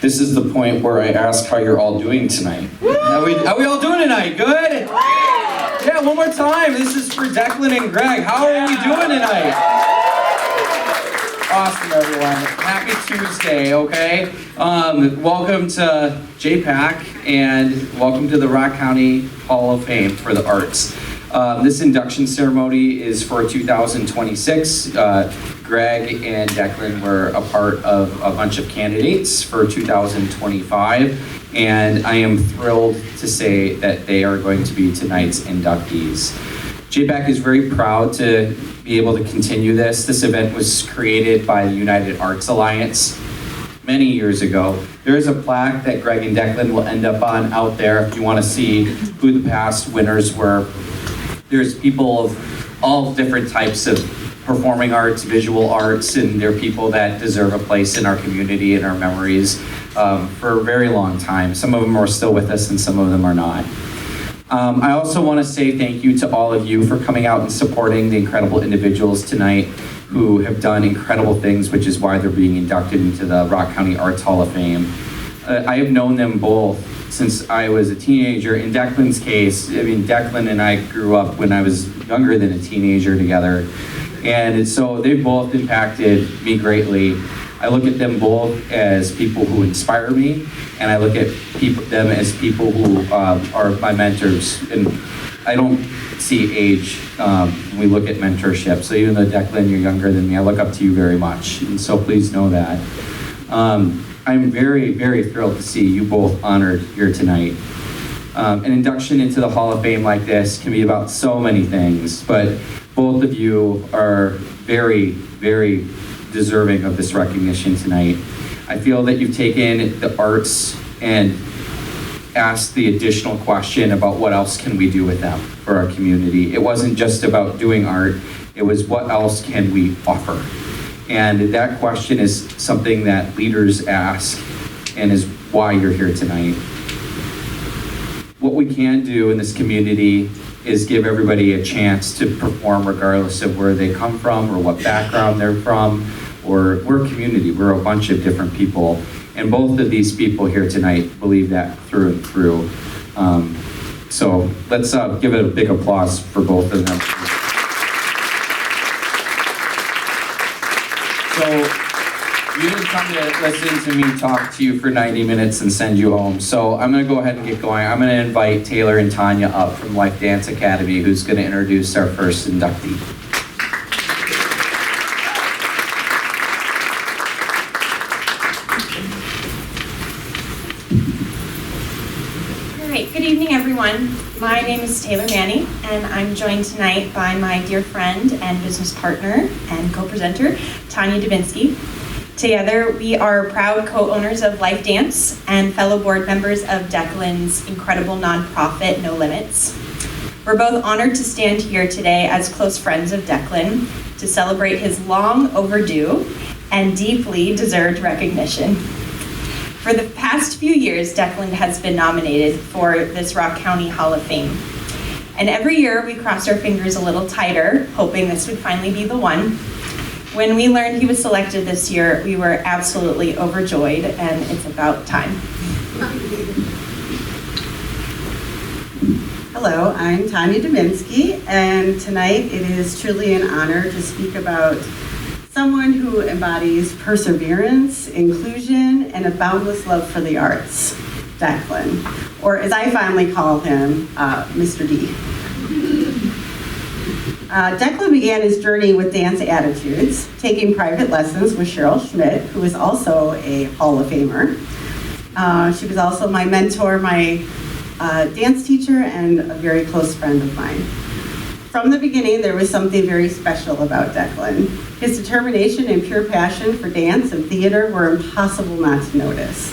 This is the point where I ask how you're all doing tonight. How we all doing tonight? Good? Yeah, one more time. This is for Declan and Greg. How are we doing tonight? Awesome, everyone. Happy Tuesday, okay? Welcome to JPAC and welcome to the Rock County Hall of Fame for the Arts. This induction ceremony is for 2026. Greg and Declan were a part of a bunch of candidates for 2025, and I am thrilled to say that they are going to be tonight's inductees. JPAC is very proud to be able to continue this. This event was created by the United Arts Alliance many years ago. There is a plaque that Greg and Declan will end up on out there if you want to see who the past winners were. There's people of all different types of performing arts, visual arts, and they're people that deserve a place in our community and our memories for a very long time. Some of them are still with us and some of them are not. I also want to say thank you to all of you for coming out and supporting the incredible individuals tonight who have done incredible things, which is why they're being inducted into the Rock County Arts Hall of Fame. I have known them both since I was a teenager. In Declan's case, I mean, Declan and I grew up when I was younger than a teenager together. And so they've both impacted me greatly. I look at them both as people who inspire me, and I look at them as people who are my mentors. And I don't see age when we look at mentorship. So even though Declan, you're younger than me, I look up to you very much. And so please know that. I'm very, very thrilled to see you both honored here tonight. An induction into the Hall of Fame like this can be about so many things, but both of you are very, very deserving of this recognition tonight. I feel that you've taken the arts and asked the additional question about what else can we do with them for our community. It wasn't just about doing art, it was what else can we offer? And that question is something that leaders ask and is why you're here tonight. What we can do in this community is give everybody a chance to perform regardless of where they come from or what background they're from, or we're a community, we're a bunch of different people. And both of these people here tonight believe that through and through. So let's give it a big applause for both of them. So you didn't come to listen to me talk to you for 90 minutes and send you home. So I'm gonna go ahead and get going. I'm gonna invite Taylor and Tanya up from Life Dance Academy, who's gonna introduce our first inductee. All right, good evening, everyone. My name is Taylor Manny, and I'm joined tonight by my dear friend and business partner and co-presenter, Tanya Dubinsky. Together, we are proud co-owners of Life Dance and fellow board members of Declan's incredible nonprofit, No Limits. We're both honored to stand here today as close friends of Declan to celebrate his long overdue and deeply deserved recognition. For the past few years, Declan has been nominated for this Rock County Hall of Fame. And every year, we crossed our fingers a little tighter, hoping this would finally be the one. When we learned he was selected this year, we were absolutely overjoyed, and it's about time. Hello, I'm Tanya Dubinsky, and tonight it is truly an honor to speak about someone who embodies perseverance, inclusion, and a boundless love for the arts, Declan, or as I fondly call him, Mr. D. Declan began his journey with dance attitudes, taking private lessons with Cheryl Schmidt, who is also a Hall of Famer. She was also my mentor, my dance teacher, and a very close friend of mine. From the beginning, there was something very special about Declan. His determination and pure passion for dance and theater were impossible not to notice.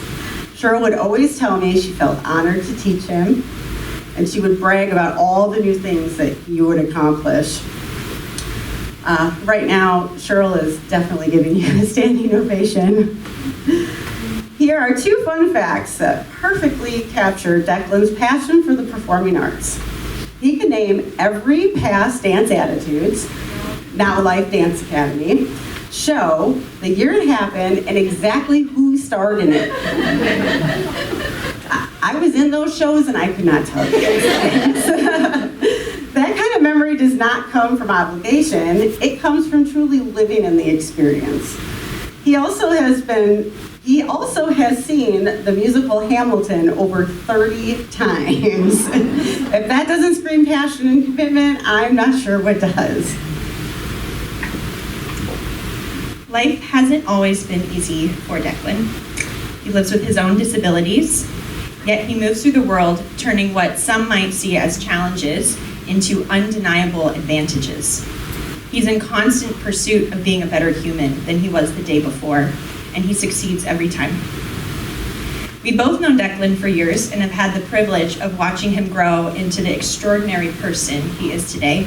Cheryl would always tell me she felt honored to teach him, and she would brag about all the new things that he would accomplish. Right now, Cheryl is definitely giving you a standing ovation. Here are two fun facts that perfectly capture Declan's passion for the performing arts. He can name every past dance attitudes, now Life Dance Academy, show, the year it happened, and exactly who starred in it. I was in those shows and I could not tell you. That kind of memory does not come from obligation. It comes from truly living in the experience. He also has seen the musical Hamilton over 30 times. If that doesn't scream passion and commitment, I'm not sure what does. Life hasn't always been easy for Declan. He lives with his own disabilities, yet he moves through the world turning what some might see as challenges into undeniable advantages. He's in constant pursuit of being a better human than he was the day before, and he succeeds every time. We've both known Declan for years and have had the privilege of watching him grow into the extraordinary person he is today.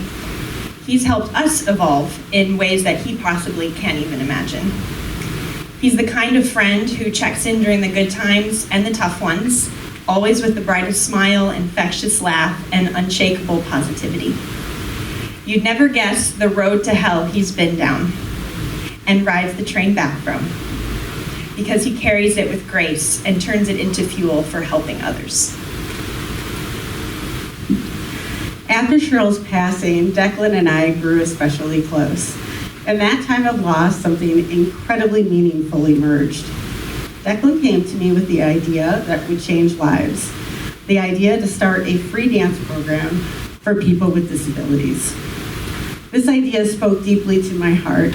He's helped us evolve in ways that he possibly can't even imagine. He's the kind of friend who checks in during the good times and the tough ones, always with the brightest smile, infectious laugh, and unshakable positivity. You'd never guess the road to hell he's been down and rides the train back from, because he carries it with grace and turns it into fuel for helping others. After Cheryl's passing, Declan and I grew especially close. In that time of loss, something incredibly meaningful emerged. Declan came to me with the idea that would change lives, the idea to start a free dance program for people with disabilities. This idea spoke deeply to my heart.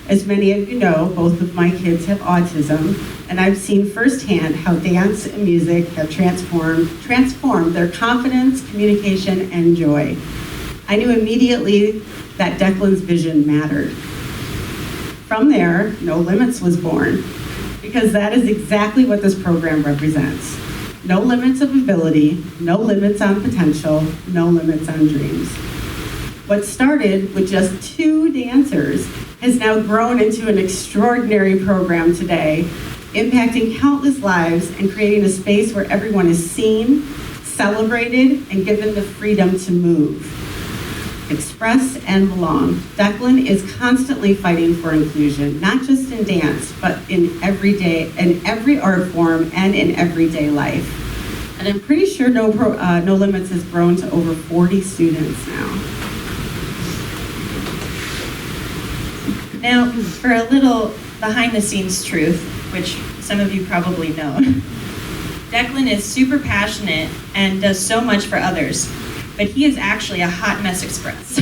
As many of you know, both of my kids have autism, and I've seen firsthand how dance and music have transformed their confidence, communication, and joy. I knew immediately that Declan's vision mattered. From there, No Limits was born, because that is exactly what this program represents. No limits of ability, no limits on potential, no limits on dreams. What started with just 2 dancers has now grown into an extraordinary program today, impacting countless lives and creating a space where everyone is seen, celebrated, and given the freedom to move, express, and belong. Declan is constantly fighting for inclusion, not just in dance, but in every art form and in everyday life. And I'm pretty sure No Limits has grown to over 40 students now. Now, for a little behind-the-scenes truth, which some of you probably know, Declan is super passionate and does so much for others, but he is actually a hot mess express.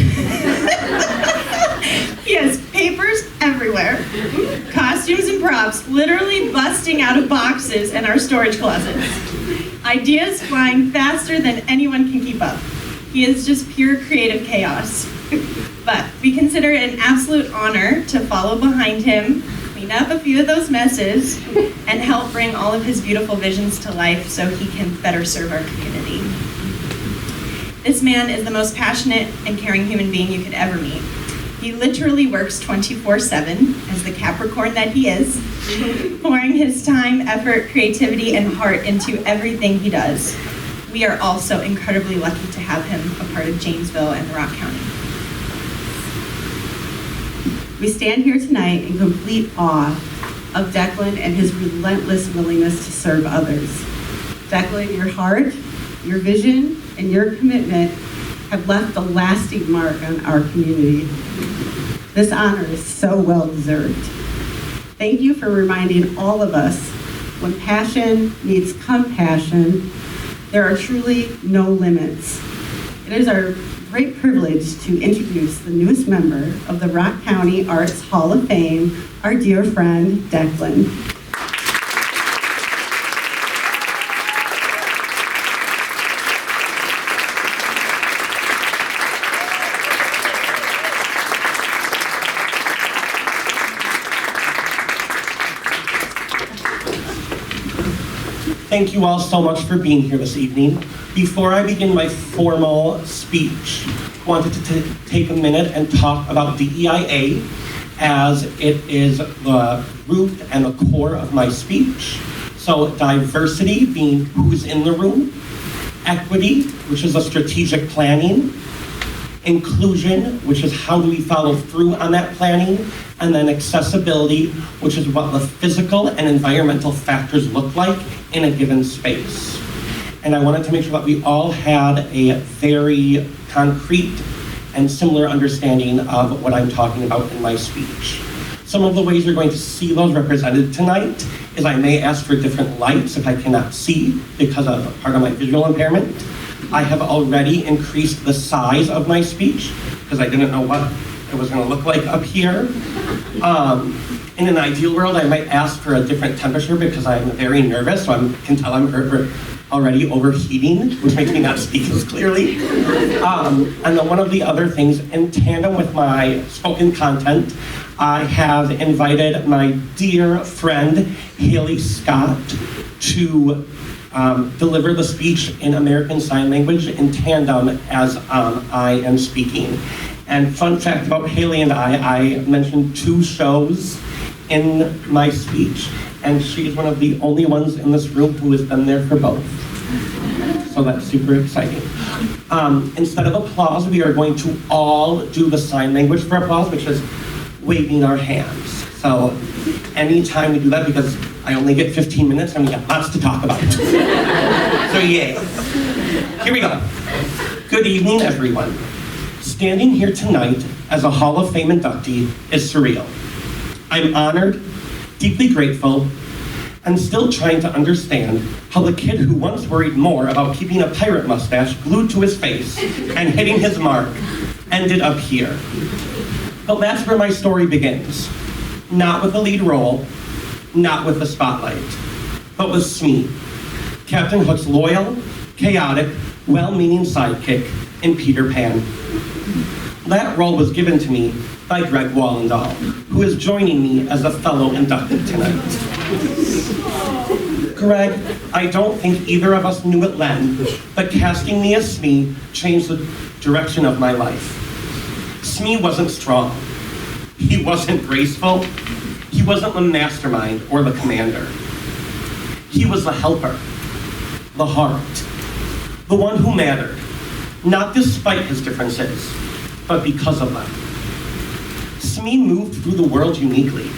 He has papers everywhere, costumes and props literally busting out of boxes in our storage closets, ideas flying faster than anyone can keep up. He is just pure creative chaos. But we consider it an absolute honor to follow behind him, clean up a few of those messes, and help bring all of his beautiful visions to life so he can better serve our community. This man is the most passionate and caring human being you could ever meet. He literally works 24/7 as the Capricorn that he is, pouring his time, effort, creativity, and heart into everything he does. We are also incredibly lucky to have him a part of Janesville and Rock County. We stand here tonight in complete awe of Declan and his relentless willingness to serve others. Declan, your heart, your vision, and your commitment have left a lasting mark on our community. This honor is so well deserved. Thank you for reminding all of us when passion meets compassion, there are truly no limits. It is our great privilege to introduce the newest member of the Rock County Arts Hall of Fame, our dear friend, Declan. Thank you all so much for being here this evening. Before I begin my formal speech, I wanted to take a minute and talk about DEIA, as it is the root and the core of my speech. So diversity being who's in the room, equity, which is a strategic planning, inclusion, which is how do we follow through on that planning, and then accessibility, which is what the physical and environmental factors look like in a given space. And I wanted to make sure that we all had a very concrete and similar understanding of what I'm talking about in my speech. Some of the ways you're going to see those represented tonight is I may ask for different lights if I cannot see because of part of my visual impairment. I have already increased the size of my speech because I didn't know what it was going to look like up here. In an ideal world, I might ask for a different temperature because I'm very nervous, so I can tell I'm already overheating, which makes me not speak as clearly. And then one of the other things, in tandem with my spoken content, I have invited my dear friend, Haley Scott, to deliver the speech in American Sign Language in tandem as I am speaking. And fun fact about Haley and I mentioned 2 shows in my speech, and she's one of the only ones in this room who has been there for both. So that's super exciting. Instead of applause, we are going to all do the sign language for applause, which is waving our hands. So anytime we do that, because I only get 15 minutes and we got lots to talk about. So yay. Here we go. Good evening, everyone. Standing here tonight as a Hall of Fame inductee is surreal. I'm honored, deeply grateful, and still trying to understand how the kid who once worried more about keeping a pirate mustache glued to his face and hitting his mark ended up here. But that's where my story begins. Not with the lead role, not with the spotlight, but with Smee, Captain Hook's loyal, chaotic, well-meaning sidekick in Peter Pan. That role was given to me by Greg Wallendal, who is joining me as a fellow inducted tonight. Greg, I don't think either of us knew it then, but casting me as Smee changed the direction of my life. Smee wasn't strong. He wasn't graceful. He wasn't the mastermind or the commander. He was the helper, the heart, the one who mattered, not despite his differences, but because of them. Smee moved through the world uniquely.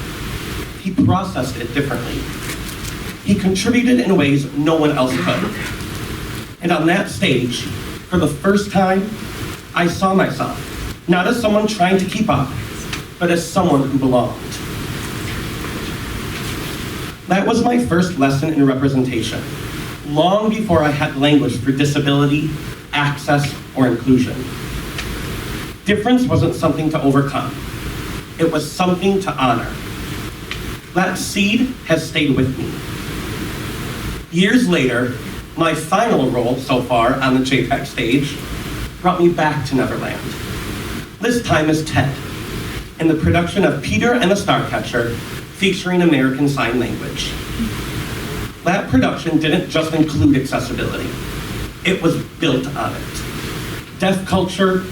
He processed it differently. He contributed in ways no one else could. And on that stage, for the first time, I saw myself, not as someone trying to keep up, but as someone who belonged. That was my first lesson in representation, long before I had language for disability, access, or inclusion. Difference wasn't something to overcome. It was something to honor. That seed has stayed with me. Years later, my final role so far on the JPEG stage brought me back to Neverland. This time as Ted, in the production of Peter and the Starcatcher, featuring American Sign Language. That production didn't just include accessibility. It was built on it. Deaf culture,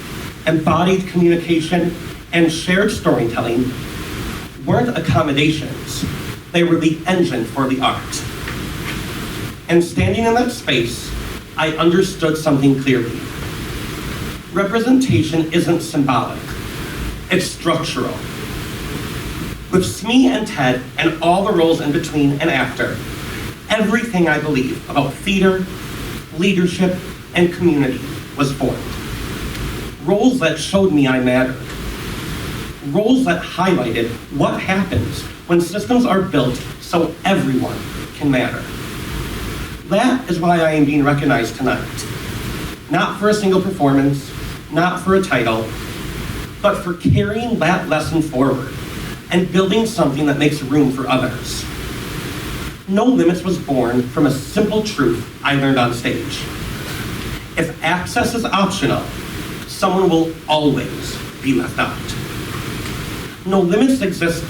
embodied communication, and shared storytelling weren't accommodations. They were the engine for the art. And standing in that space, I understood something clearly. Representation isn't symbolic. It's structural. With Smee and Ted and all the roles in between and after, everything I believe about theater, leadership, and community was formed. Roles that showed me I mattered. Roles that highlighted what happens when systems are built so everyone can matter. That is why I am being recognized tonight. Not for a single performance, not for a title, but for carrying that lesson forward and building something that makes room for others. No Limits was born from a simple truth I learned on stage. If access is optional, someone will always be left out. No Limits exists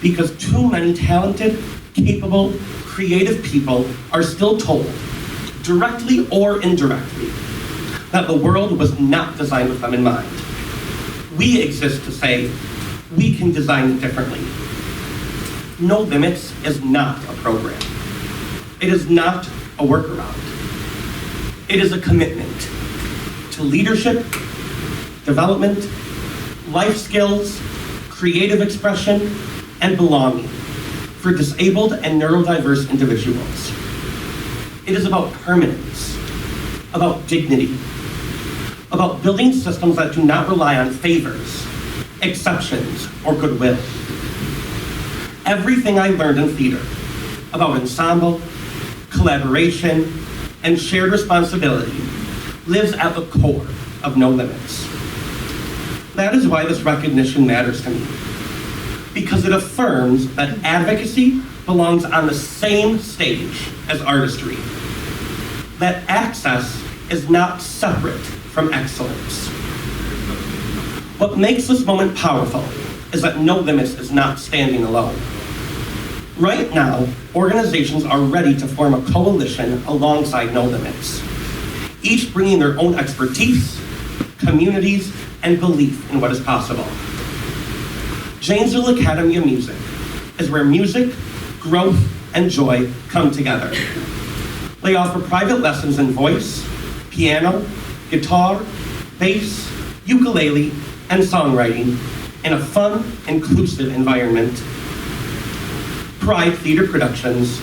because too many talented, capable, creative people are still told, directly or indirectly, that the world was not designed with them in mind. We exist to say, we can design it differently. No Limits is not a program. It is not a workaround. It is a commitment to leadership, development, life skills, creative expression, and belonging for disabled and neurodiverse individuals. It is about permanence, about dignity, about building systems that do not rely on favors, exceptions, or goodwill. Everything I learned in theater about ensemble, collaboration, and shared responsibility lives at the core of No Limits. That is why this recognition matters to me, because it affirms that advocacy belongs on the same stage as artistry, that access is not separate from excellence. What makes this moment powerful is that No Limits is not standing alone. Right now, organizations are ready to form a coalition alongside No Limits, each bringing their own expertise, communities, and belief in what is possible. Janesville Academy of Music is where music, growth, and joy come together. They offer private lessons in voice, piano, guitar, bass, ukulele, and songwriting in a fun, inclusive environment. Pride Theater Productions,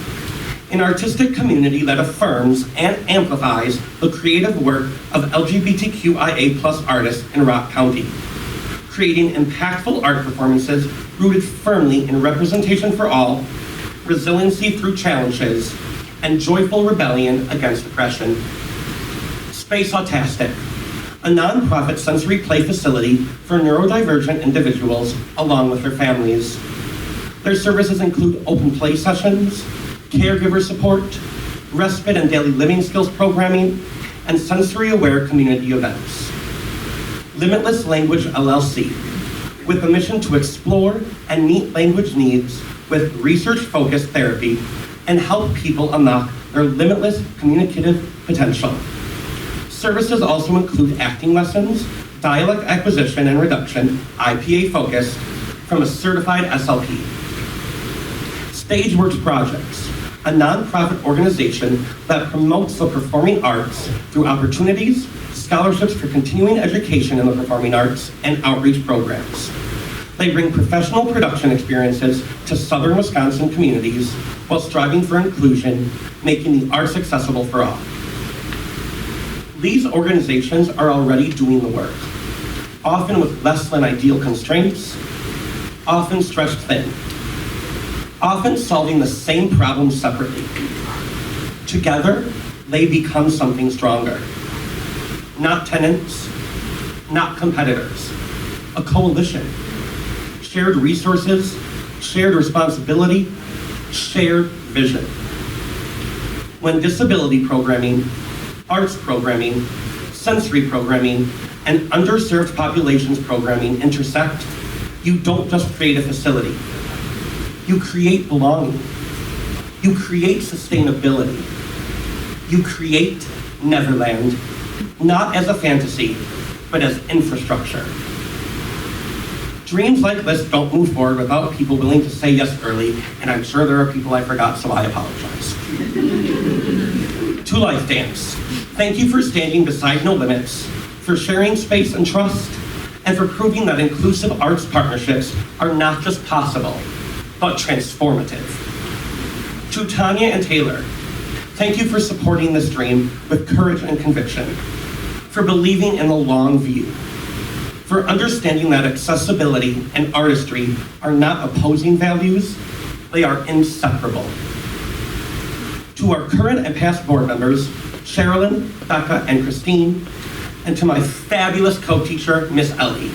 an artistic community that affirms and amplifies the creative work of LGBTQIA+ artists in Rock County, creating impactful art performances rooted firmly in representation for all, resiliency through challenges, and joyful rebellion against oppression. Space Autastic, a nonprofit sensory play facility for neurodivergent individuals along with their families. Their services include open play sessions, caregiver support, respite and daily living skills programming, and sensory-aware community events. Limitless Language LLC, with a mission to explore and meet language needs with research-focused therapy and help people unlock their limitless communicative potential. Services also include acting lessons, dialect acquisition and reduction, IPA focused, from a certified SLP. Stageworks Projects, a nonprofit organization that promotes the performing arts through opportunities, scholarships for continuing education in the performing arts, and outreach programs. They bring professional production experiences to southern Wisconsin communities while striving for inclusion, making the arts accessible for all. These organizations are already doing the work, often with less than ideal constraints, often stretched thin, often solving the same problem separately. Together, they become something stronger. Not tenants, not competitors, a coalition. Shared resources, shared responsibility, shared vision. When disability programming, arts programming, sensory programming, and underserved populations programming intersect, you don't just create a facility. You create belonging. You create sustainability. You create Neverland, not as a fantasy, but as infrastructure. Dreams like this don't move forward without people willing to say yes early, and I'm sure there are people I forgot, so I apologize. To Life Dance, thank you for standing beside No Limits, for sharing space and trust, and for proving that inclusive arts partnerships are not just possible, but transformative. To Tanya and Taylor, thank you for supporting this dream with courage and conviction, for believing in the long view, for understanding that accessibility and artistry are not opposing values, they are inseparable. To our current and past board members, Sherilyn, Becca, and Christine, and to my fabulous co-teacher, Miss Ellie,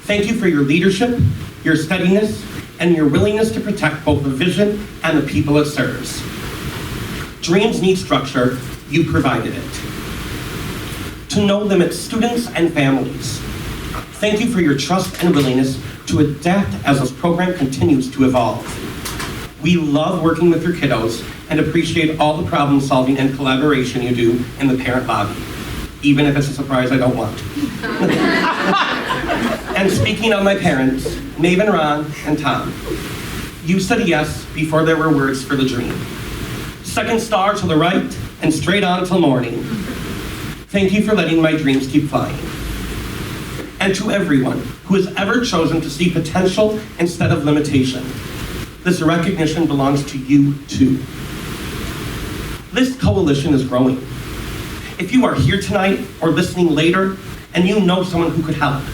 thank you for your leadership, your steadiness, and your willingness to protect both the vision and the people it serves. Dreams need structure, you provided it. To No Limits students and families, thank you for your trust and willingness to adapt as this program continues to evolve. We love working with your kiddos and appreciate all the problem solving and collaboration you do in the parent lobby, even if it's a surprise I don't want. And speaking of my parents, Maven, Ron, and Tom, you said yes before there were words for the dream. Second star to the right and straight on till morning. Thank you for letting my dreams keep flying. and to everyone who has ever chosen to see potential instead of limitation. This recognition belongs to you too. This coalition is growing. If you are here tonight or listening later and you know someone who could help,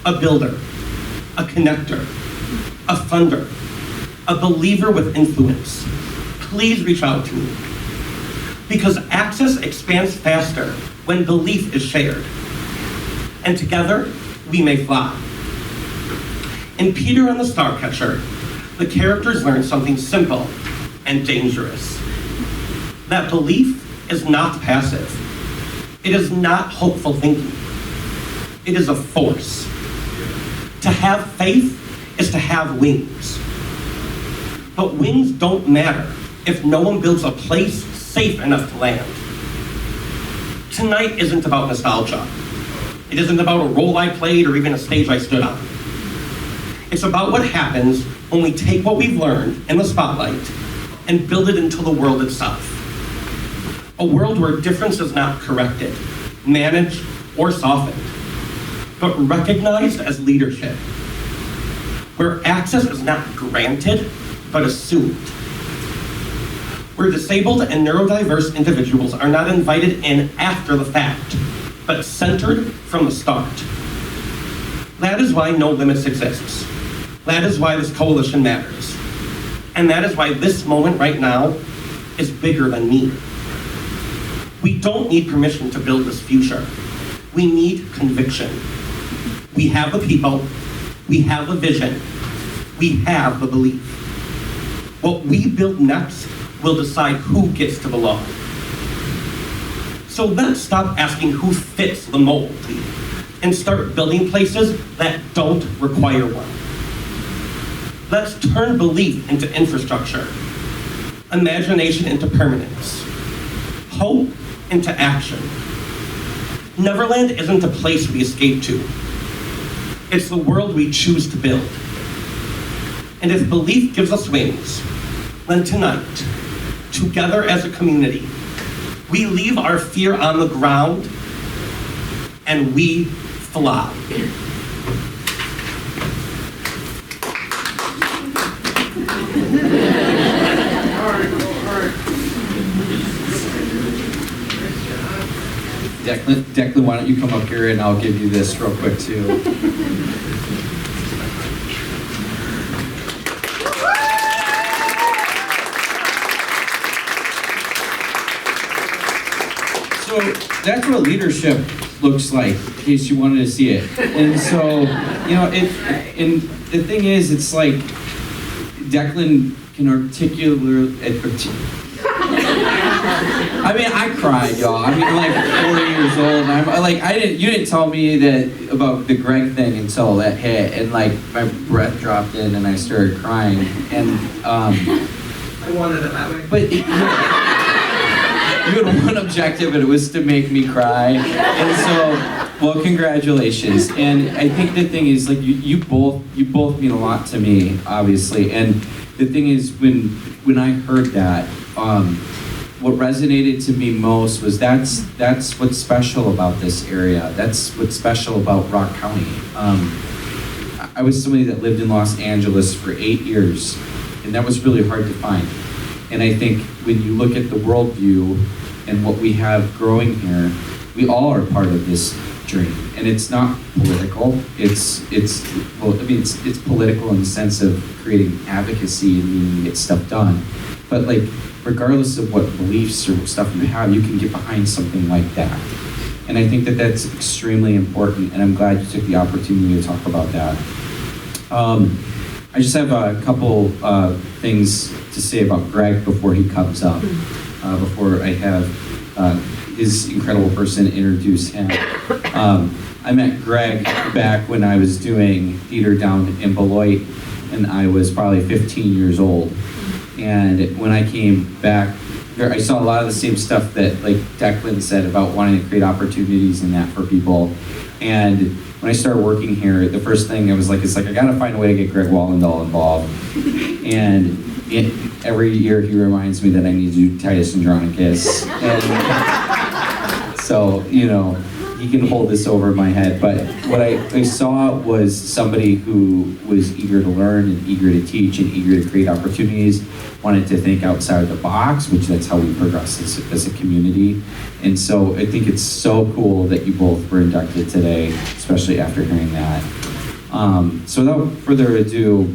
a builder, a connector, a funder, a believer with influence, please reach out to me. Because access expands faster when belief is shared. And together, we may fly. In Peter and the Starcatcher, the characters learn something simple and dangerous. That belief is not passive. It is not hopeful thinking. It is a force. To have faith is to have wings. But wings don't matter if no one builds a place safe enough to land. Tonight isn't about nostalgia. It isn't about a role I played or even a stage I stood on. It's about what happens when we take what we've learned in the spotlight and build it into the world itself. A world where difference is not corrected, managed, or softened, but recognized as leadership. Where access is not granted, but assumed. Where disabled and neurodiverse individuals are not invited in after the fact, but centered from the start. That is why No Limits exists. That is why this coalition matters. And that is why this moment right now is bigger than me. We don't need permission to build this future. We need conviction. We have the people, we have the vision, we have the belief. What we build next will decide who gets to belong. So let's stop asking who fits the mold and start building places that don't require one. Let's turn belief into infrastructure, imagination into permanence, hope into action. Neverland isn't a place we escape to. It's the world we choose to build. And if belief gives us wings, then tonight, together as a community, we leave our fear on the ground and we fly. Declan, why don't you come up here and I'll give you this real quick too. So that's what leadership looks like, in case you wanted to see it. And so, you know, and the thing is, it's like Declan can I mean, I cried, y'all. I mean, like 40 years old. And I'm like, you didn't tell me that about the Greg thing until that hit, and like my breath dropped in and I started crying. And I wanted it that way. But you had one objective, and it was to make me cry. And so, well, congratulations. And I think the thing is, like, you both mean a lot to me, obviously. And the thing is, when I heard that, what resonated to me most was that's what's special about this area. That's what's special about Rock County. I was somebody that lived in Los Angeles for 8 years, and that was really hard to find. And I think when you look at the worldview and what we have growing here, we all are part of this journey. And it's not political. It's political in the sense of creating advocacy and needing to get stuff done. But like, regardless of what beliefs or stuff you have, you can get behind something like that. And I think that that's extremely important, and I'm glad you took the opportunity to talk about that. I just have a couple things to say about Greg before he comes up, before I have his incredible person introduce him. I met Greg back when I was doing theater down in Beloit, and I was probably 15 years old. And when I came back, I saw a lot of the same stuff that like Declan said about wanting to create opportunities and that for people. And when I started working here, the first thing I was like, I gotta find a way to get Greg Wallendal involved. And every year he reminds me that I need to do Titus Andronicus. And so, you know, he can hold this over my head, but what I saw was somebody who was eager to learn and eager to teach and eager to create opportunities, wanted to think outside the box, which that's how we progress as a community. And so I think it's so cool that you both were inducted today, especially after hearing that. So without further ado,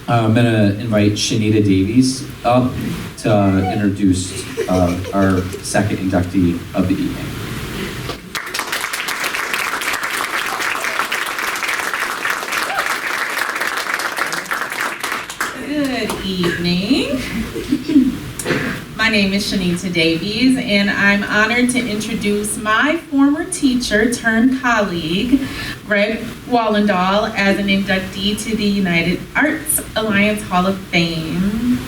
I'm gonna invite Shanita Davies up to introduce our second inductee of the evening. Good evening. My name is Shanita Davies, and I'm honored to introduce my former teacher turned colleague, Greg Wallendal, as an inductee to the United Arts Alliance Hall of Fame.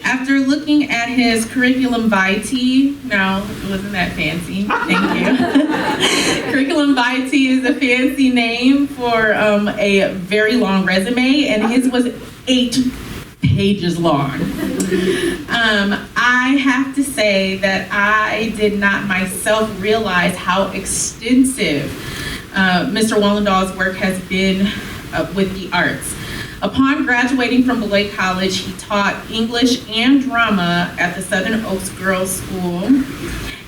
After looking at his curriculum vitae, no, it wasn't that fancy, thank you. Curriculum vitae is a fancy name for a very long resume, and his was 8 pages long. I have to say that I did not myself realize how extensive Mr. Wallendal's work has been with the arts. Upon graduating from Beloit College, he taught English and drama at the Southern Oaks Girls School.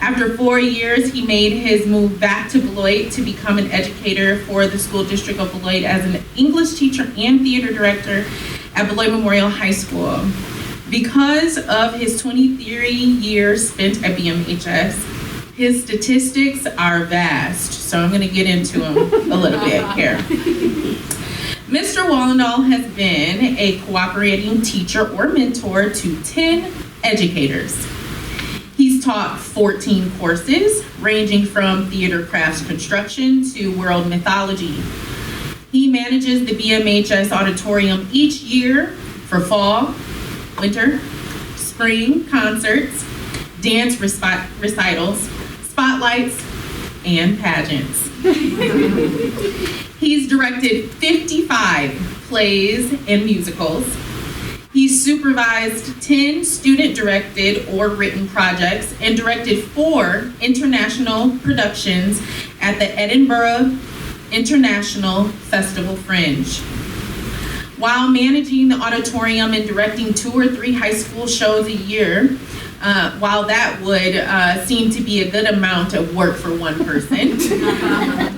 After 4 years, he made his move back to Beloit to become an educator for the school district of Beloit as an English teacher and theater director at Beloit Memorial High School. Because of his 23 years spent at BMHS, his statistics are vast, so I'm going to get into them a little bit here. Mr. Wallendal has been a cooperating teacher or mentor to 10 educators. He's taught 14 courses, ranging from theater crafts construction to world mythology. He manages the BMHS auditorium each year for fall, winter, spring concerts, dance recitals, spotlights, and pageants. He's directed 55 plays and musicals. He's supervised 10 student-directed or written projects and directed 4 international productions at the Edinburgh International Festival Fringe. While managing the auditorium and directing 2 or 3 high school shows a year, while that would seem to be a good amount of work for one person,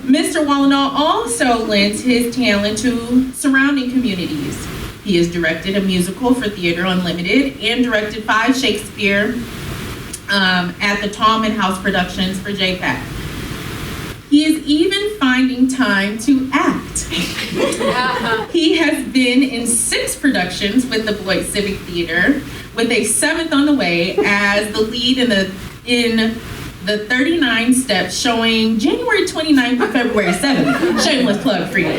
Mr. Wallendal also lends his talent to surrounding communities. He has directed a musical for Theater Unlimited and directed 5 Shakespeare at the Tallman House Productions for JPAC. He is even finding time to act. He has been in 6 productions with the Beloit Civic Theater, with a 7th on the way as the lead in the 39 Steps, showing January 29th to February 7th. Shameless plug for you.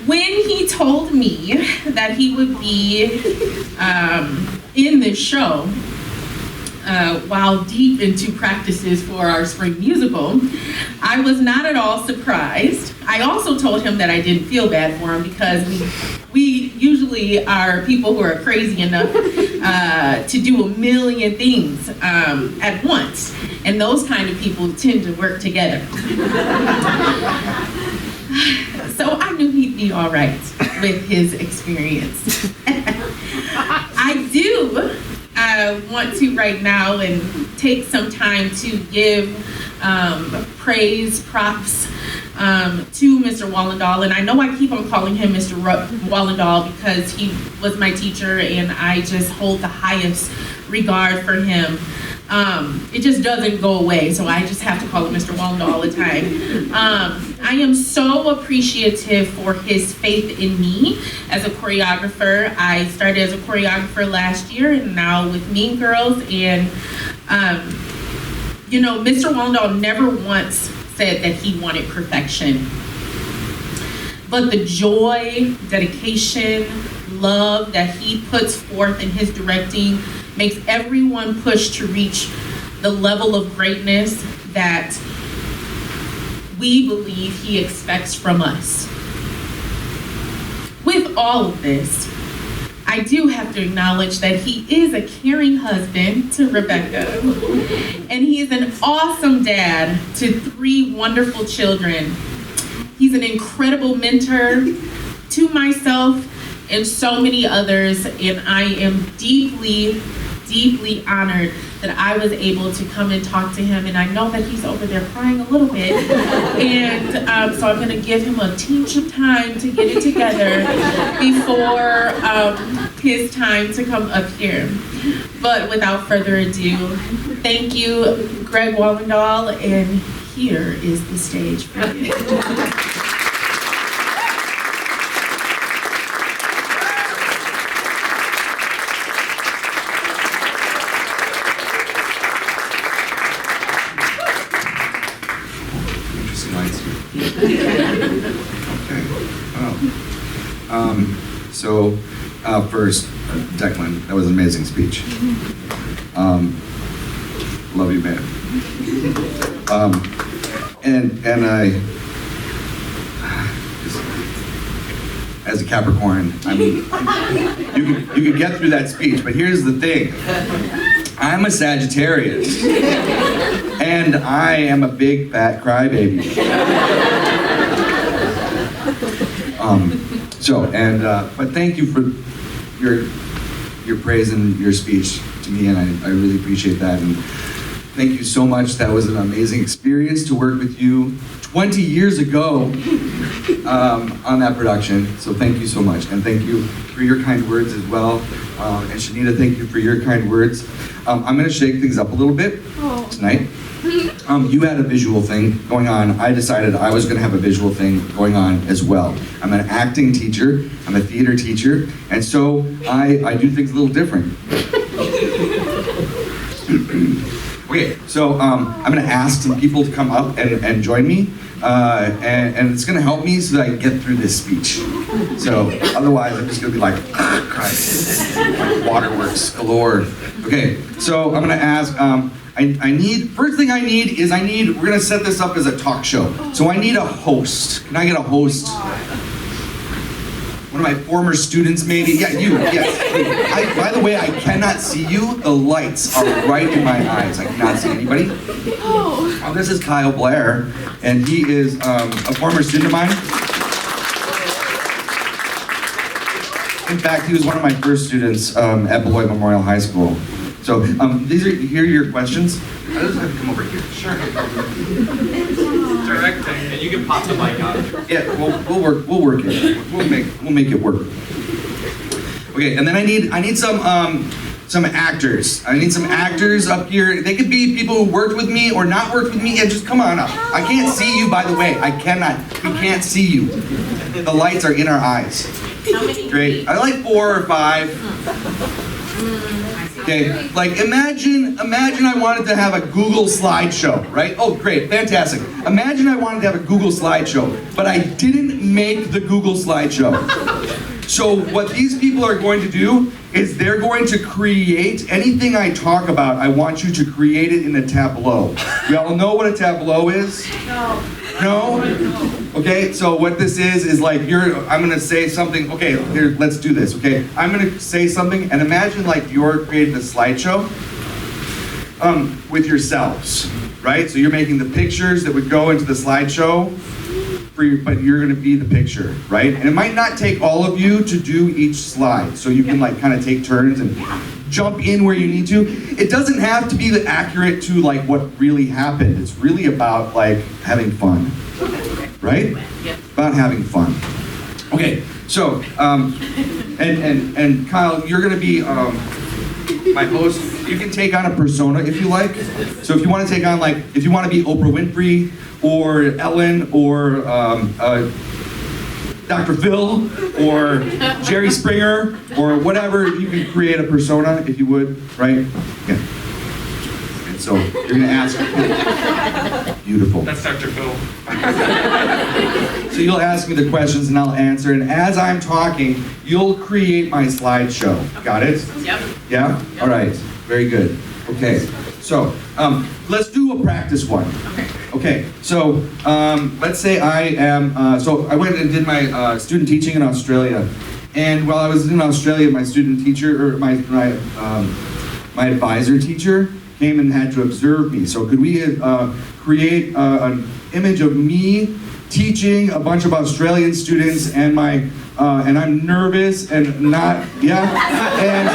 When he told me that he would be in this show, while deep into practices for our spring musical, I was not at all surprised. I also told him that I didn't feel bad for him because we usually are people who are crazy enough to do a million things at once, and those kind of people tend to work together. So I knew he'd be all right with his experience. I do want to right now and take some time to give praise, props to Mr. Wallendal. And I know I keep on calling him Mr. Wallendal because he was my teacher and I just hold the highest regard for him. It just doesn't go away, so I just have to call him Mr. Wallendal all the time. I am so appreciative for his faith in me as a choreographer. I started as a choreographer last year and now with Mean Girls, and Mr. Wallendal never once said that he wanted perfection. But the joy, dedication, love that he puts forth in his directing makes everyone push to reach the level of greatness that we believe he expects from us. With all of this, I do have to acknowledge that he is a caring husband to Rebecca. And he is an awesome dad to 3 wonderful children. He's an incredible mentor to myself and so many others, and I am deeply, deeply honored that I was able to come and talk to him, and I know that he's over there crying a little bit, and so I'm going to give him a teach of time to get it together before his time to come up here. But without further ado, thank you, Greg Wallendal, and here is the stage for you. So, first, Declan, that was an amazing speech. Love you, man. And I, as a Capricorn, I mean, you could get through that speech, but here's the thing. I'm a Sagittarius, and I am a big fat crybaby. But thank you for your praise and your speech to me, and I really appreciate that. And thank you so much. That was an amazing experience to work with you 20 years ago on that production. So thank you so much, and thank you for your kind words as well. And Shanita, thank you for your kind words. I'm going to shake things up a little bit tonight. You had a visual thing going on. I decided I was going to have a visual thing going on as well. I'm an acting teacher. I'm a theater teacher. And so I do things a little different. Okay, so I'm going to ask some people to come up and join me. And it's going to help me so that I can get through this speech. So otherwise, I'm just going to be like, like waterworks galore. Okay, so I'm going to ask, first thing I need is we're going to set this up as a talk show. So I need a host. Can I get a host? One of my former students, maybe? Yeah, you, yes. By the way, I cannot see you. The lights are right in my eyes. I cannot see anybody. Oh, this is Kyle Blair, and he is a former student of mine. In fact, he was one of my first students at Beloit Memorial High School. So here are your questions. I just have to come over here. Sure. Direct, and you can pop the mic out. Yeah, we'll work it. We'll make it work. Okay, and then I need some actors. I need some actors up here. They could be people who worked with me or not worked with me. Yeah, just come on up. I can't see you, by the way. We can't see you. The lights are in our eyes. How many? Great. I like 4 or 5. Okay, like imagine I wanted to have a Google slideshow, right? Oh, great, fantastic. Imagine I wanted to have a Google slideshow, but I didn't make the Google slideshow. So what these people are going to do is they're going to create anything I talk about. I want you to create it in a tableau. We all know what a tableau is? No? Okay, so what this is like I'm gonna say something, okay, here, let's do this, okay? I'm gonna say something, and imagine like you're creating a slideshow with yourselves, right? So you're making the pictures that would go into the slideshow, but you're gonna be the picture, right? And it might not take all of you to do each slide, so you can like kind of take turns and jump in where you need to. It doesn't have to be accurate to like what really happened. It's really about like having fun, right? About having fun. Okay, so and Kyle, you're gonna be my host. You can take on a persona if you like. So if you want to take on if you want to be Oprah Winfrey or Ellen or Dr. Phil or Jerry Springer or whatever, you can create a persona if you would, right? Yeah. And so you're gonna ask. Beautiful. That's Dr. Phil. So you'll ask me the questions and I'll answer, and as I'm talking, you'll create my slideshow. Got it? Yep. Yeah? Yep. All right. Very good. Okay. So let's do a practice one. Okay, so let's say I am, so I went and did my student teaching in Australia, And while I was in Australia, my student teacher, or my advisor teacher, came and had to observe me. So could we create an image of me teaching a bunch of Australian students, and I'm nervous and not, and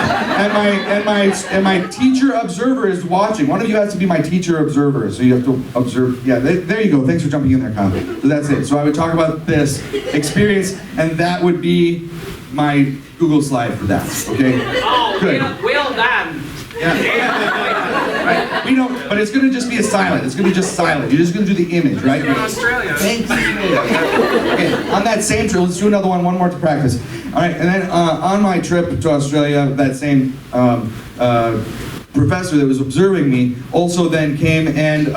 my teacher observer is watching. One of you has to be my teacher observer, so you have to observe. Yeah, there you go. Thanks for jumping in there, Kyle. So that's it. So I would talk about this experience, and that would be my Google slide for that. Okay. Oh, good. Well done. Yeah. Right. We know, but it's gonna just be a silent. It's gonna be just silent. You're just gonna do the image, right? You're in Australia. Thanks. Okay. On that same trip, let's do another one more to practice. All right. And then on my trip to Australia, that same professor that was observing me also then came and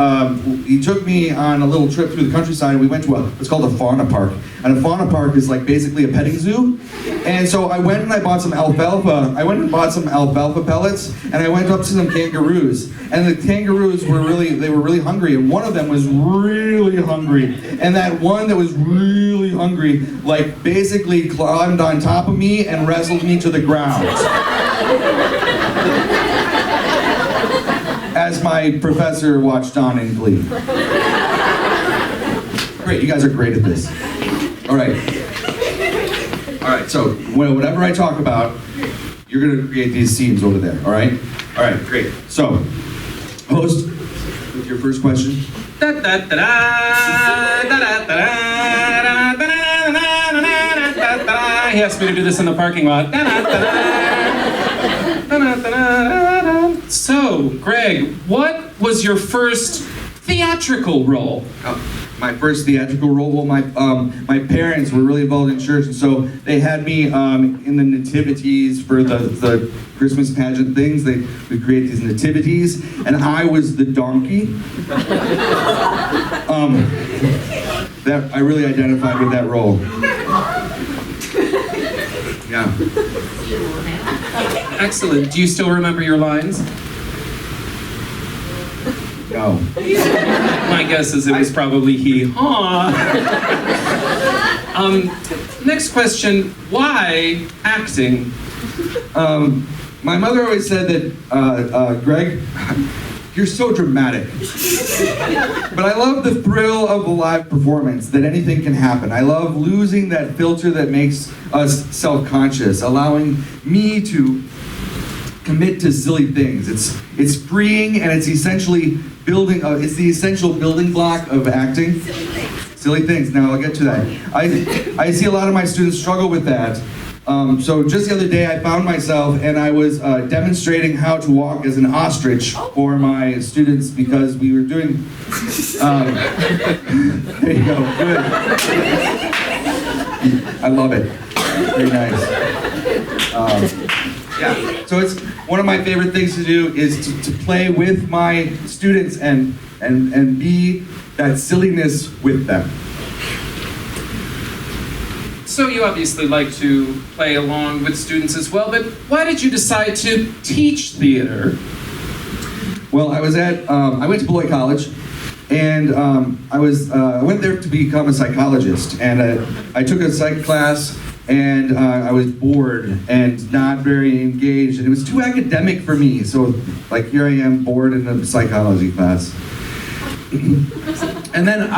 he took me on a little trip through the countryside. We went to what's called a fauna park. And a fauna park is like basically a petting zoo. And so I went and I bought some alfalfa. I went and bought some alfalfa pellets, and I went up to some kangaroos. And the kangaroos were really hungry, and one of them was really hungry. And that one that was really hungry, like basically climbed on top of me and wrestled me to the ground. As my professor watched on in glee. Great, you guys are great at this. All right. All right, so whatever I talk about, you're gonna create these scenes over there, all right? All right, great. So, host, with your first question. He asked me to do this in the parking lot. So, Greg, what was your first theatrical role? My first theatrical role, well, my parents were really involved in church, and so they had me in the nativities for the Christmas pageant things. We create these nativities, and I was the donkey. That I really identified with that role. Yeah. Excellent. Do you still remember your lines? No. My guess is it was probably hee-haw. Next question, why acting? My mother always said that, Greg, you're so dramatic. But I love the thrill of a live performance, that anything can happen. I love losing that filter that makes us self-conscious, allowing me to commit to silly things. It's freeing, and it's essentially it's the essential building block of acting. Silly things. Now I'll get to that. I see a lot of my students struggle with that. So just the other day I found myself and I was demonstrating how to walk as an ostrich for my students because we were doing, there you go, good. I love it. Very nice. Yeah, so it's one of my favorite things to do is to play with my students and be that silliness with them. So you obviously like to play along with students as well, but why did you decide to teach theater? Well, I went to Beloit College, and I went there to become a psychologist, and I took a psych class, and I was bored and not very engaged, and it was too academic for me. So, like, here I am, bored in a psychology class. And then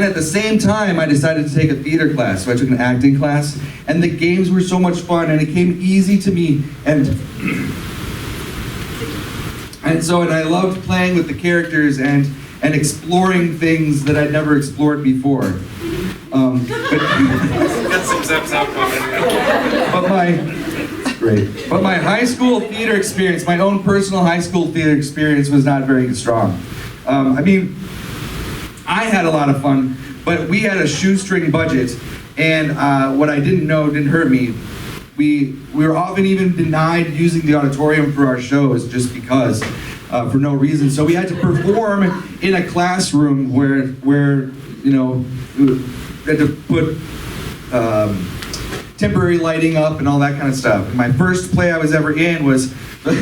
at the same time, I decided to take a theater class. So I took an acting class, and the games were so much fun, and it came easy to me, and I loved playing with the characters and exploring things that I'd never explored before. But my high school theater experience, my own personal high school theater experience, was not very strong. I mean, I had a lot of fun, but we had a shoestring budget, and what I didn't know didn't hurt me. We were often even denied using the auditorium for our shows just because, for no reason. So we had to perform in a classroom where you know, we had to put temporary lighting up and all that kind of stuff. And my first play I was ever in was this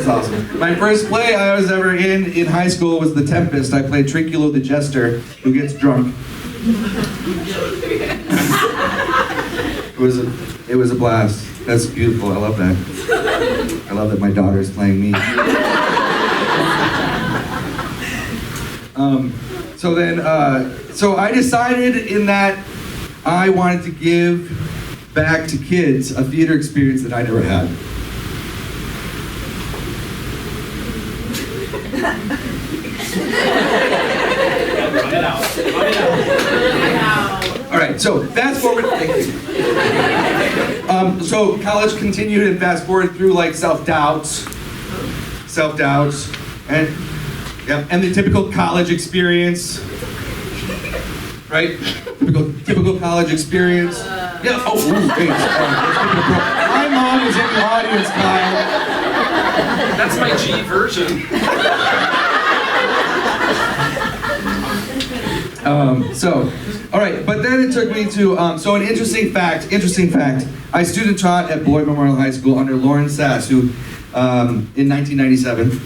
is awesome. My first play I was ever in high school was The Tempest. I played Trinculo the Jester, who gets drunk. It was a blast. That's beautiful. I love that. I love that my daughter's playing me. So I decided in that I wanted to give back to kids a theater experience that I never had. All right, so fast forward. So college continued and fast forward through like self-doubts, and the typical college experience, right? Typical college experience. Yeah. Oh, wait. My mom is in the audience, Kyle. That's my G version. All right, but then it took me to, so an interesting fact, I student taught at Beloit Memorial High School under Lauren Sass, who, in 1997,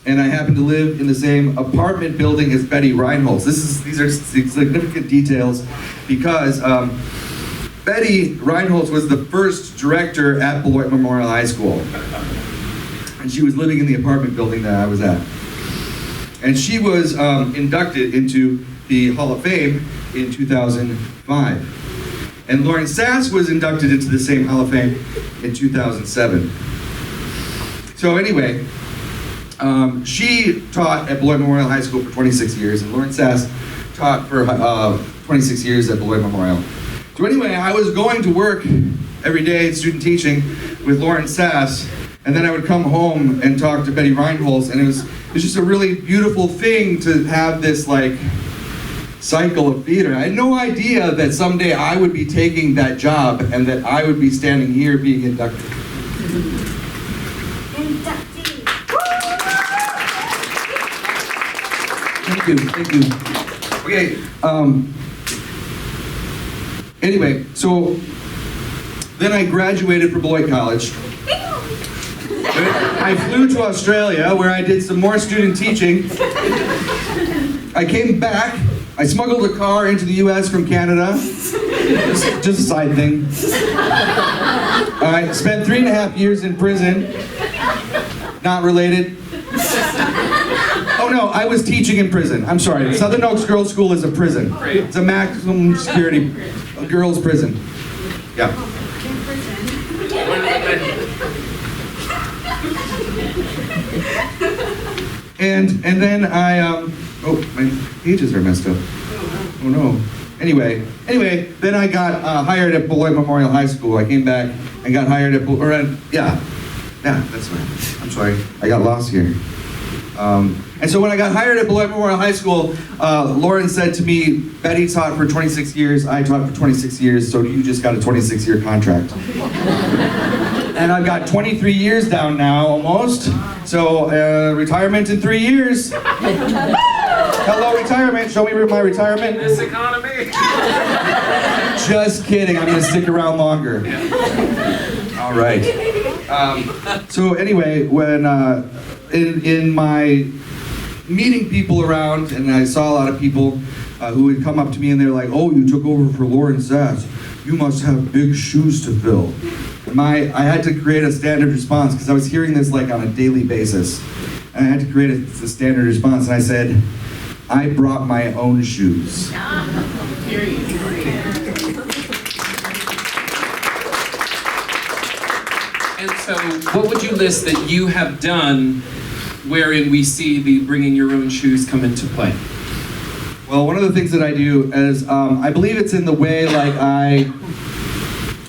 and I happened to live in the same apartment building as Betty Reinholz. These are significant details because Betty Reinholz was the first director at Beloit Memorial High School. And she was living in the apartment building that I was at. And she was inducted into the Hall of Fame in 2005. And Lauren Sass was inducted into the same Hall of Fame in 2007. So anyway, she taught at Beloit Memorial High School for 26 years, and Lauren Sass taught for 26 years at Beloit Memorial. So anyway, I was going to work every day, student teaching, with Lauren Sass, and then I would come home and talk to Betty Reinholz, and it was just a really beautiful thing to have this like cycle of theater. I had no idea that someday I would be taking that job and that I would be standing here being inducted. Thank you. Okay, anyway, so then I graduated from Beloit College. I flew to Australia where I did some more student teaching. I came back, I smuggled a car into the US from Canada. Just a side thing. I spent 3.5 years in prison. Not related. Oh no, I was teaching in prison. I'm sorry. Southern Oaks Girls School is a prison. It's a maximum security girls' prison. Yeah. And then I oh, my pages are messed up. Oh no. Anyway, then I got hired at Beloit Memorial High School. I came back and got hired at yeah, that's right. I'm sorry, I got lost here. And so when I got hired at Beloit Memorial High School, Lauren said to me, Betty taught for 26 years, I taught for 26 years, so you just got a 26-year contract. And I've got 23 years down now, almost. So, retirement in 3 years. Hello, retirement. Show me my retirement. This economy. Just kidding. I'm going to stick around longer. All right. So anyway, when in my meeting people around, and I saw a lot of people who would come up to me and they're like, "Oh, you took over for Lauren Sass. You must have big shoes to fill." I had to create a standard response because I was hearing this like on a daily basis. And I had to create a standard response, and I said, "I brought my own shoes." And so, what would you list that you have done wherein we see the bringing your own shoes come into play? Well, one of the things that I do is, I believe it's in the way like I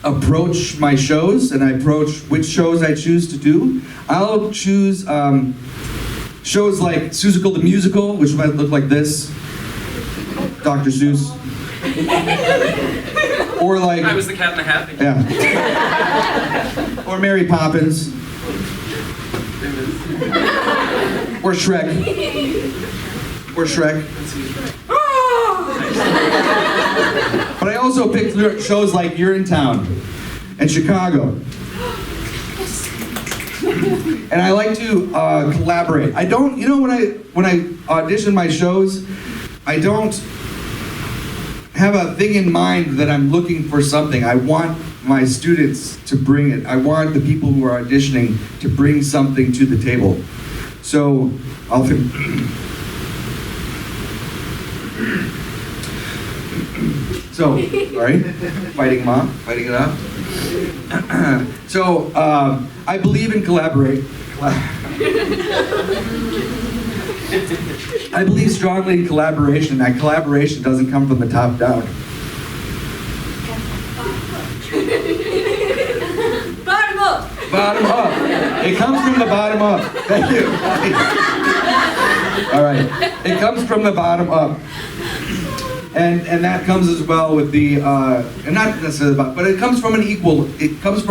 approach my shows, and I approach which shows I choose to do. I'll choose shows like Seussical the Musical, which might look like this, Dr. Seuss. Or like... I was the Cat in the Hat. Yeah. Or Mary Poppins. Or Shrek. Or Shrek. But I also picked shows like You're in Town and Chicago. And I like to collaborate. I don't, you know, when I audition my shows, I don't have a thing in mind that I'm looking for something. I want my students to bring it. I want the people who are auditioning to bring something to the table. So I'll so, sorry, fighting it up. So, I believe in I believe strongly in collaboration. That collaboration doesn't come from the top down. Bottom up. Bottom up. It comes from the bottom up. Thank you. All right. It comes from the bottom up. And that comes as well with the, and not necessarily about, but it comes from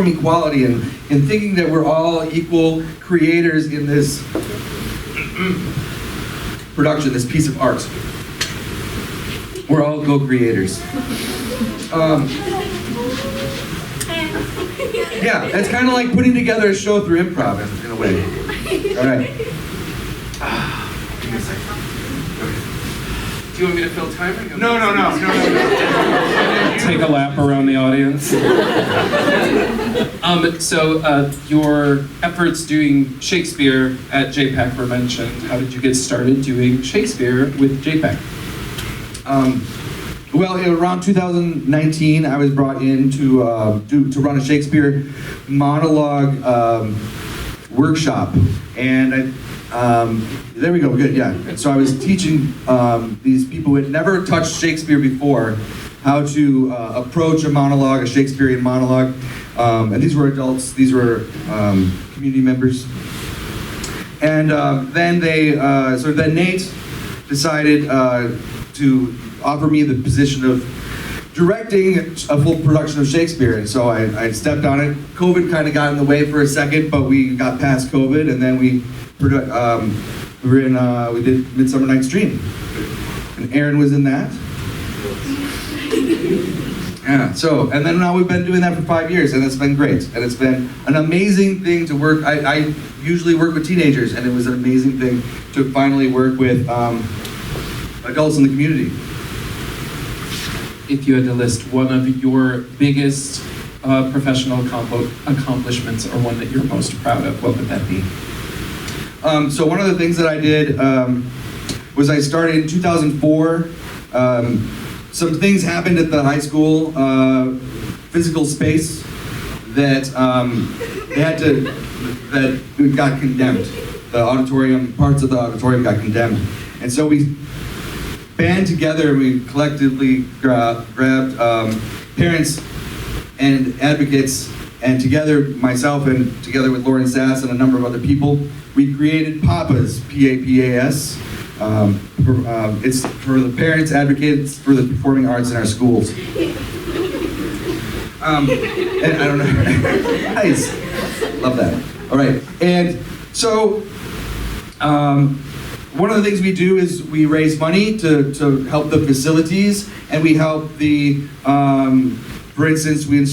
equality and thinking that we're all equal creators in this production, this piece of art. We're all co-creators. Yeah, it's kind of like putting together a show through improv in a way. All right. Give me a second. Do you want me to fill time? Or No. Take a lap around the audience. So your efforts doing Shakespeare at JPAC were mentioned. How did you get started doing Shakespeare with JPAC? Well, around 2019, I was brought in to run a Shakespeare monologue workshop, and there we go, good, yeah. So I was teaching these people who had never touched Shakespeare before how to approach a monologue, a Shakespearean monologue. And these were adults, these were community members. And then then Nate decided to offer me the position of directing a full production of Shakespeare, and so I stepped on it. COVID kind of got in the way for a second, but we got past COVID, and then we did Midsummer Night's Dream, and Aaron was in that. Yeah. So, and then now we've been doing that for 5 years, and it's been great, and it's been an amazing thing to work. I usually work with teenagers, and it was an amazing thing to finally work with adults in the community. If you had to list one of your biggest professional accomplishments or one that you're most proud of, what would that be? So one of the things that I did was I started in 2004. Some things happened at the high school physical space that that got condemned. The auditorium, parts of the auditorium got condemned, and so we band together, we collectively grabbed parents and advocates, and together, myself and together with Lauren Sass and a number of other people, we created PAPAS, P-A-P-A-S. It's for the parents, advocates for the performing arts in our schools. And I don't know, nice, love that. All right, and so, one of the things we do is we raise money to help the facilities, and we help the, for instance, we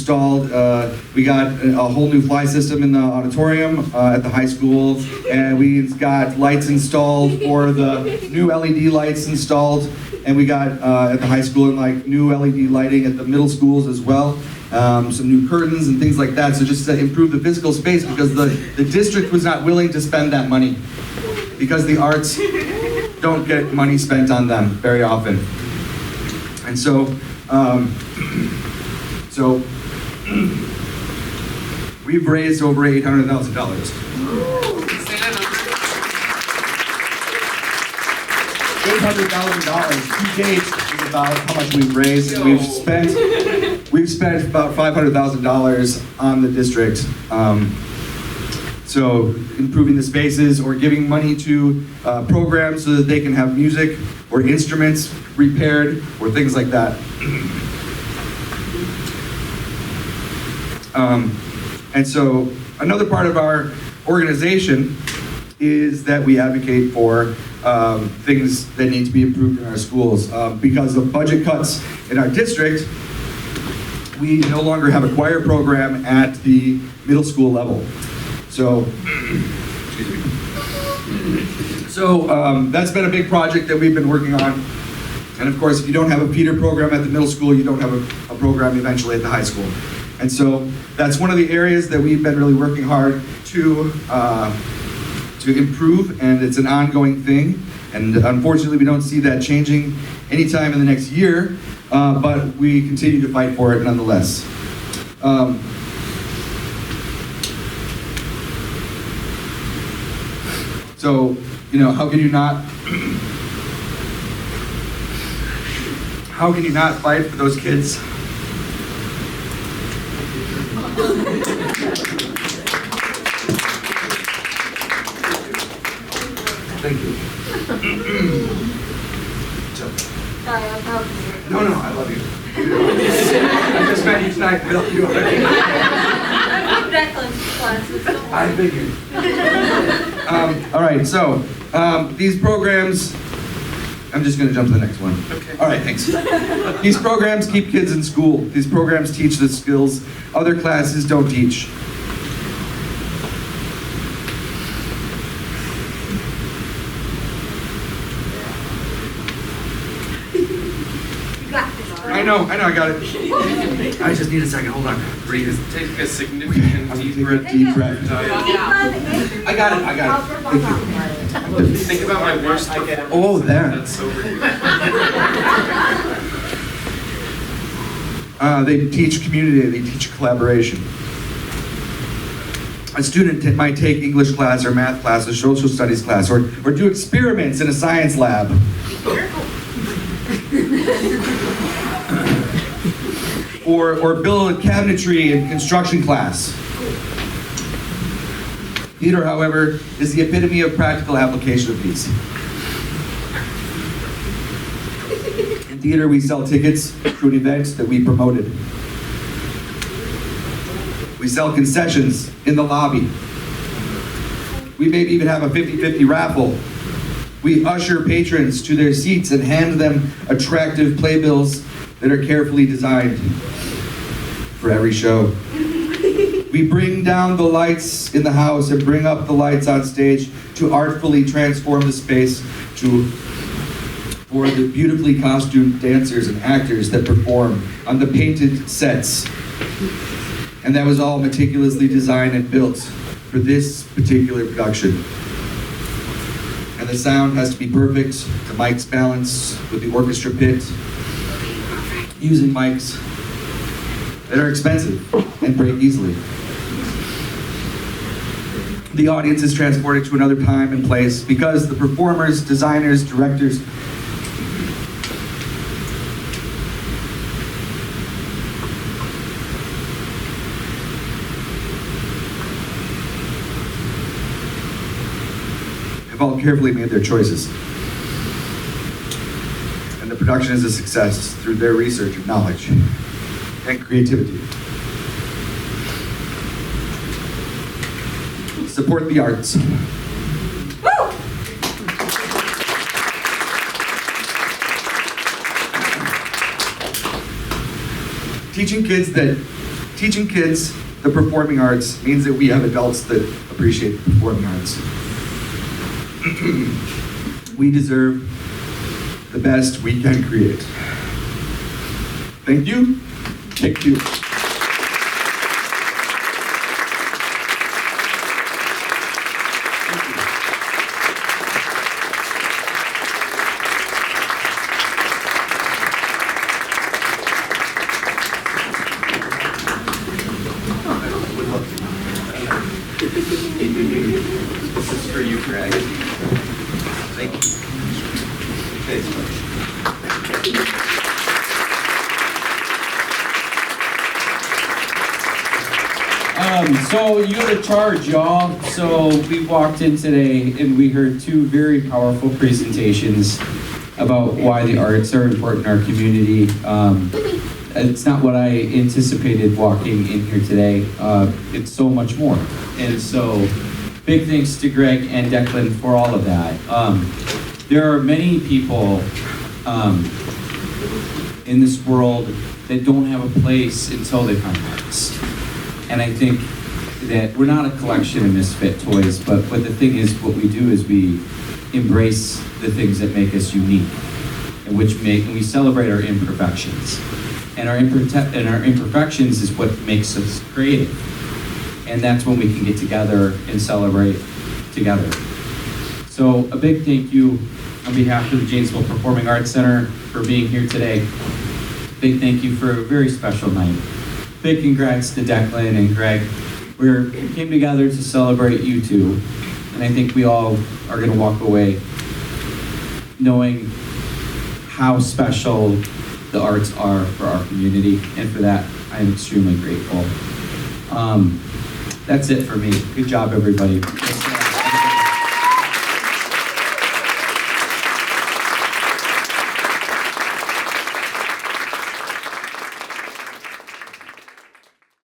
got a whole new fly system in the auditorium at the high school, and we got lights installed for the new LED lights installed, and we got at the high school and like new LED lighting at the middle schools as well. Some new curtains and things like that, so just to improve the physical space, because the district was not willing to spend that money, because the arts don't get money spent on them very often. And so, we've raised over $800,000. $800,000 to date is about how much we've raised, and we've spent about $500,000 on the district. So improving the spaces or giving money to programs so that they can have music or instruments repaired or things like that. And so another part of our organization is that we advocate for things that need to be improved in our schools. Because of budget cuts in our district, we no longer have a choir program at the middle school level. So, that's been a big project that we've been working on. And of course, if you don't have a Peter program at the middle school, you don't have a program eventually at the high school. And so that's one of the areas that we've been really working hard to improve, and it's an ongoing thing. And unfortunately, we don't see that changing anytime in the next year, but we continue to fight for it nonetheless. So, how can you not fight for those kids? Thank you. Sorry, I'm helping you. No, I love you. I just met you tonight. I love you already. I'm Declan's classes. I figured. All right, so these programs, I'm just going to jump to the next one. Okay. All right, thanks. These programs keep kids in school. These programs teach the skills other classes don't teach. You got this, all right? I know, I got it. I just need a second. Hold on. Breathe. Take a significant deep breath. Deep breath. I got it. Thank you. Think about my worst performance. Oh, that. That's over here. They teach community, they teach collaboration. A student might take English class or math class or social studies class or do experiments in a science lab. Or build a cabinetry in construction class. Theater, however, is the epitome of practical application of these. In theater, we sell tickets to an event that we promoted. We sell concessions in the lobby. We maybe even have a 50-50 raffle. We usher patrons to their seats and hand them attractive playbills that are carefully designed for every show. We bring down the lights in the house and bring up the lights on stage to artfully transform the space for the beautifully costumed dancers and actors that perform on the painted sets. And that was all meticulously designed and built for this particular production. And the sound has to be perfect, the mics balance with the orchestra pit, using mics that are expensive and break easily. The audience is transported to another time and place because the performers, designers, directors, have all carefully made their choices. And the production is a success through their research and knowledge and creativity. Support the arts. Teaching kids the performing arts means that we have adults that appreciate the performing arts. We deserve the best we can create. Thank you. Thank you. This is for you, Greg. Thank you. So you're the charge, y'all. So we walked in today and we heard two very powerful presentations about why the arts are important in our community. It's not what I anticipated walking in here today. It's so much more. And so big thanks to Greg and Declan for all of that. There are many people in this world that don't have a place until they find arts. And I think that we're not a collection of misfit toys, but the thing is, what we do is we embrace the things that make us unique, and we celebrate our imperfections. And our imperfections is what makes us creative. And that's when we can get together and celebrate together. So a big thank you on behalf of the Janesville Performing Arts Center for being here today. Big thank you for a very special night. Big congrats to Declan and Greg. We came together to celebrate you two. And I think we all are going to walk away knowing how special the arts are for our community. And for that, I am extremely grateful. That's it for me. Good job, everybody.